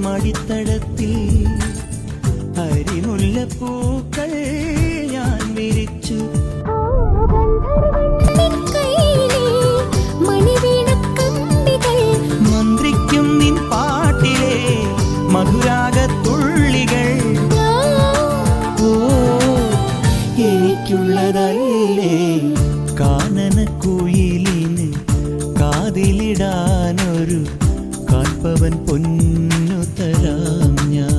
മടിത്തടത്തിൽ അരിമുല്ലപ്പൂക്കൾ ഞാൻ വിരിച്ചു. മന്ത്രിക്കും നിൻ പാട്ടിലെ മധുരാഗത്തുള്ളികൾ ഓ എനിക്കുള്ളതല്ലേ കാനനക്കുയിലിന് കാതിലിടാനൊരു കാൽപ്പവൻ പൊന്നു തരാം ഞാൻ.